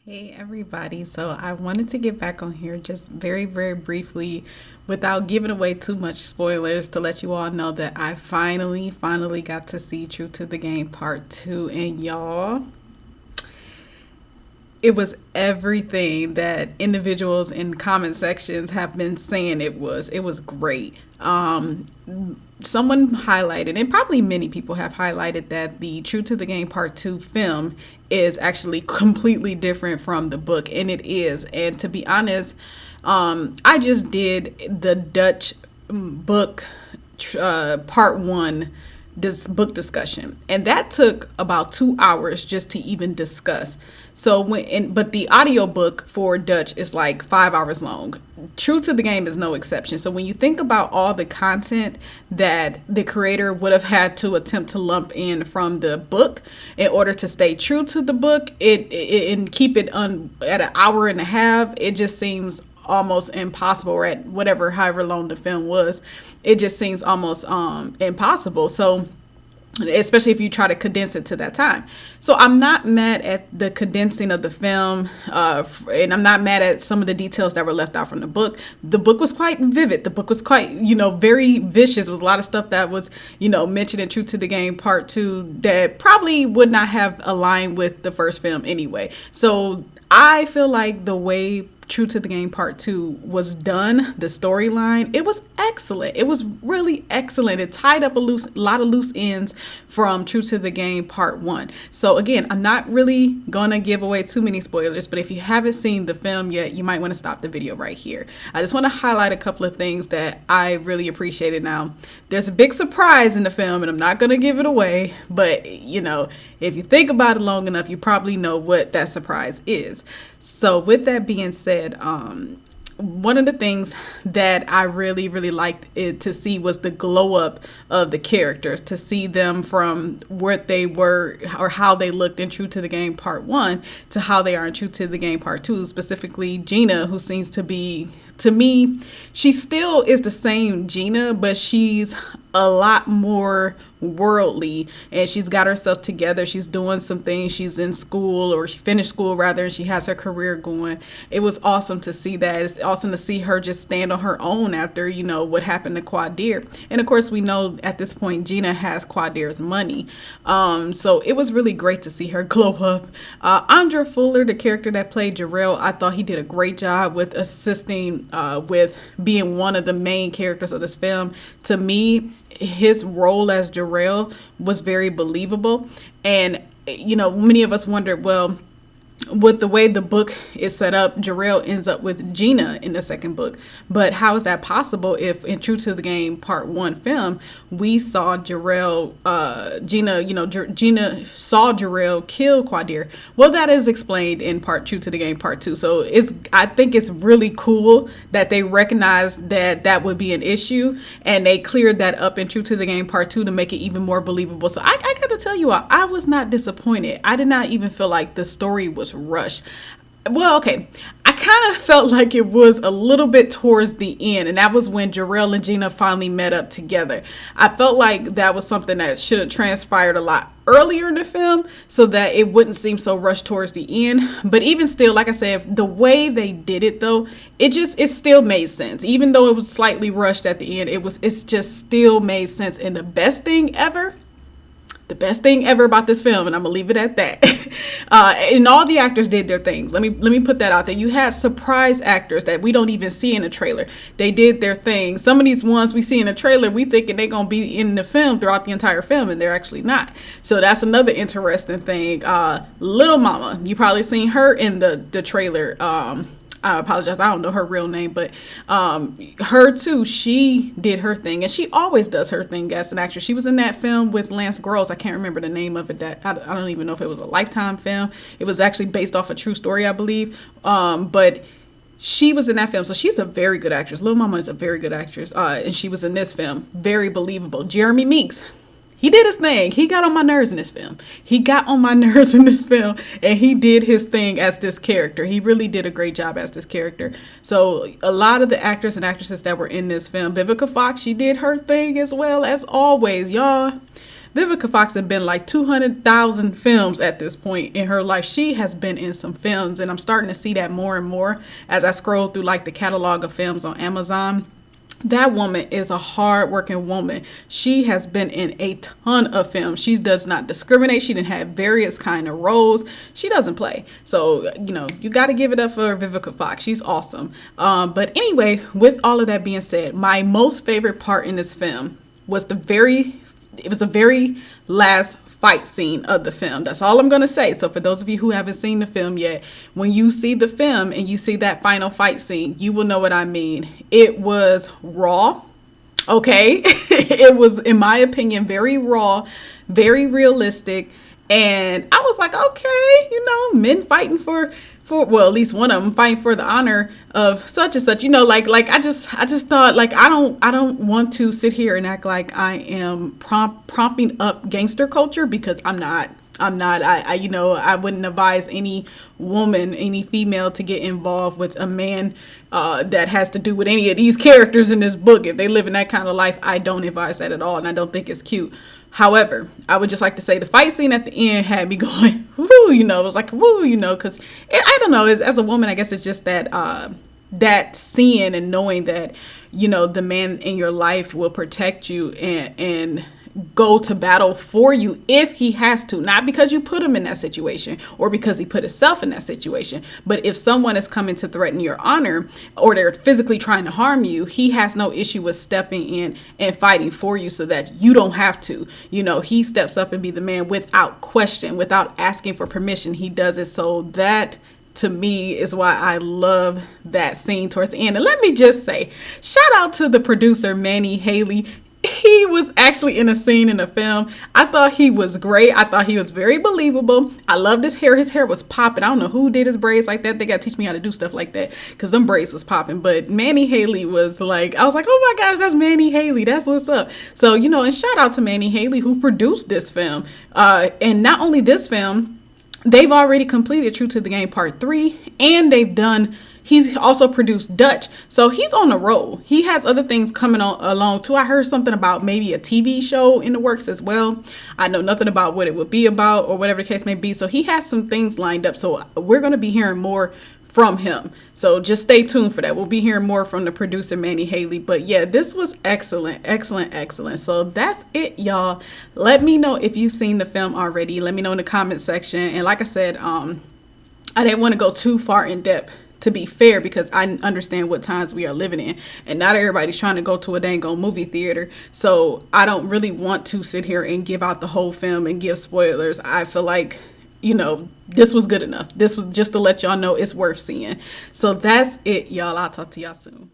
Hey everybody, so I wanted to get back on here just very briefly without giving away too much spoilers to let you all know that I finally got to see True to the Game Part 2, and y'all, it was everything that individuals in comment sections have been saying it was. It was great. Someone highlighted, and probably many people have highlighted, that the True to the Game Part 2 film is actually completely different from the book, and it is. And to be honest, I just did the Dutch book part one this book discussion, and that took about 2 hours just to even discuss. So but the audio book for Dutch is like 5 hours long. True to the Game is no exception. So when you think about all the content that the creator would have had to attempt to lump in from the book in order to stay true to the book, and keep it at an hour and a half, it just seems almost impossible. Or at whatever, however long the film was, it just seems almost impossible. So especially if you try to condense it to that time. So I'm not mad at the condensing of the film, and I'm not mad at some of the details that were left out from the book. The book was quite vivid. The book was quite, very vicious, with a lot of stuff that was, mentioned in True to the Game Part 2 that probably would not have aligned with the first film anyway. So I feel like the way True to the Game Part 2 was done, the storyline, it was excellent. It was really excellent. It tied up a lot of loose ends from True to the Game Part 1. So again, I'm not really gonna give away too many spoilers, but if you haven't seen the film yet, you might want to stop the video right here. I just want to highlight a couple of things that I really appreciated. Now, there's a big surprise in the film, and I'm not gonna give it away, but if you think about it long enough, you probably know what that surprise is. So with that being said, one of the things that I really liked it to see was the glow up of the characters, to see them from what they were or how they looked in True to the Game Part 1 to how they are in True to the Game Part 2, specifically Gina, who seems to be, to me, she still is the same Gina, but she's a lot more worldly, and she's got herself together. She's doing some things. She's in school, or she finished school rather, and she has her career going. It was awesome to see that. It's awesome to see her just stand on her own after, what happened to Quadir. And of course, we know at this point Gina has Quadir's money. So it was really great to see her glow up. Andra Fuller, the character that played Jarrell, I thought he did a great job with assisting with being one of the main characters of this film. To me, his role as Jarrell was very believable. And, many of us wondered, well, with the way the book is set up, Jarrell ends up with Gina in the second book. But how is that possible if in True to the Game Part 1 film, we saw Jarrell, Gina saw Jarrell kill Quadir? Well, that is explained in True to the Game Part 2. So I think it's really cool that they recognized that that would be an issue, and they cleared that up in True to the Game Part 2 to make it even more believable. So I gotta tell you all, I was not disappointed. I did not even feel like the story was rushed. Well, okay, I kind of felt like it was a little bit towards the end, and that was when Jarrell and Gina finally met up together. I felt like that was something that should have transpired a lot earlier in the film so that it wouldn't seem so rushed towards the end. But even still, like I said, the way they did it though, it still made sense. Even though it was slightly rushed at the end, it's just still made sense. And the best thing ever about this film, and I'm gonna leave it at that, and all the actors did their things. Let me put that out there. You had surprise actors that we don't even see in the trailer. They did their thing. Some of these ones we see in the trailer, we thinking they're gonna be in the film throughout the entire film, and they're actually not. So that's another interesting thing. Little Mama, you probably seen her in the trailer. I apologize, I don't know her real name, but her too, she did her thing, and she always does her thing as an actress. She was in that film with Lance Gross. I can't remember the name of it. I don't even know if it was a Lifetime film. It was actually based off a true story, I believe. But she was in that film, so she's a very good actress. Lil Mama is a very good actress, and she was in this film. Very believable. Jeremy Meeks, he did his thing. He got on my nerves in this film. And he did his thing as this character. He really did a great job as this character. So a lot of the actors and actresses that were in this film, Vivica Fox, she did her thing as well as always, y'all. Vivica Fox had been like 200,000 films at this point in her life. She has been in some films, and I'm starting to see that more and more as I scroll through like the catalog of films on Amazon. That woman is a hard-working woman. She has been in a ton of films. She does not discriminate. She didn't have various kind of roles. She doesn't play. So, you got to give it up for Vivica Fox. She's awesome. But anyway, with all of that being said, my most favorite part in this film was the very last fight scene of the film. That's all I'm going to say. So for those of you who haven't seen the film yet, when you see the film and you see that final fight scene, you will know what I mean. It was raw. Okay. It was, in my opinion, very raw, very realistic. And I was like, okay, men fighting for well, at least one of them fighting for the honor of such and such, I just thought, like, I don't want to sit here and act like I am prompting up gangster culture, because I'm not. I wouldn't advise any woman, any female, to get involved with a man that has to do with any of these characters in this book. If they live in that kind of life, I don't advise that at all, and I don't think it's cute. However, I would just like to say the fight scene at the end had me going, woo, it was like, woo, because I don't know, as a woman, I guess it's just that seeing and knowing that, the man in your life will protect you and go to battle for you if he has to, not because you put him in that situation or because he put himself in that situation, but if someone is coming to threaten your honor or they're physically trying to harm you, he has no issue with stepping in and fighting for you so that you don't have to. He steps up and be the man without question, without asking for permission. He does it. So that, to me, is why I love that scene towards the end. And let me just say, shout out to the producer, Manny Haley. He was actually in a scene in the film. I thought he was great. I thought he was very believable. I loved his hair. His hair was popping. I don't know who did his braids like that. They got to teach me how to do stuff like that, because them braids was popping. But Manny Haley was like, I was like, oh my gosh, that's Manny Haley. That's what's up. So, and shout out to Manny Haley, who produced this film. And not only this film, they've already completed True to the Game Part 3, and he's also produced Dutch. So he's on the roll. He has other things coming along too. I heard something about maybe a TV show in the works as well. I know nothing about what it would be about or whatever the case may be. So he has some things lined up. So we're going to be hearing more from him. So just stay tuned for that. We'll be hearing more from the producer, Manny Haley. But yeah, this was excellent, excellent, excellent. So that's it, y'all. Let me know if you've seen the film already. Let me know in the comment section. And like I said, I didn't want to go too far in depth, to be fair, because I understand what times we are living in, and not everybody's trying to go to a dang old movie theater. So I don't really want to sit here and give out the whole film and give spoilers. I feel like, this was good enough. This was just to let y'all know it's worth seeing. So that's it, y'all. I'll talk to y'all soon.